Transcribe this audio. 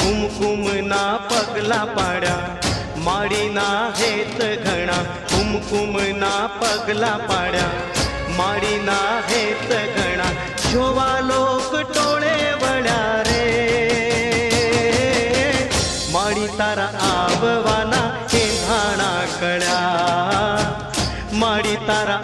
કુમકુમના પગલા પાડ્યા માળીના હેત ઘણા કુમકુમના પગલા પાડ્યા માળીના હેત ઘણા જોવા લોક ટોળે વળ્યા રે માળી તારા આવવાના એંધાણા કળ્યા માળી તારા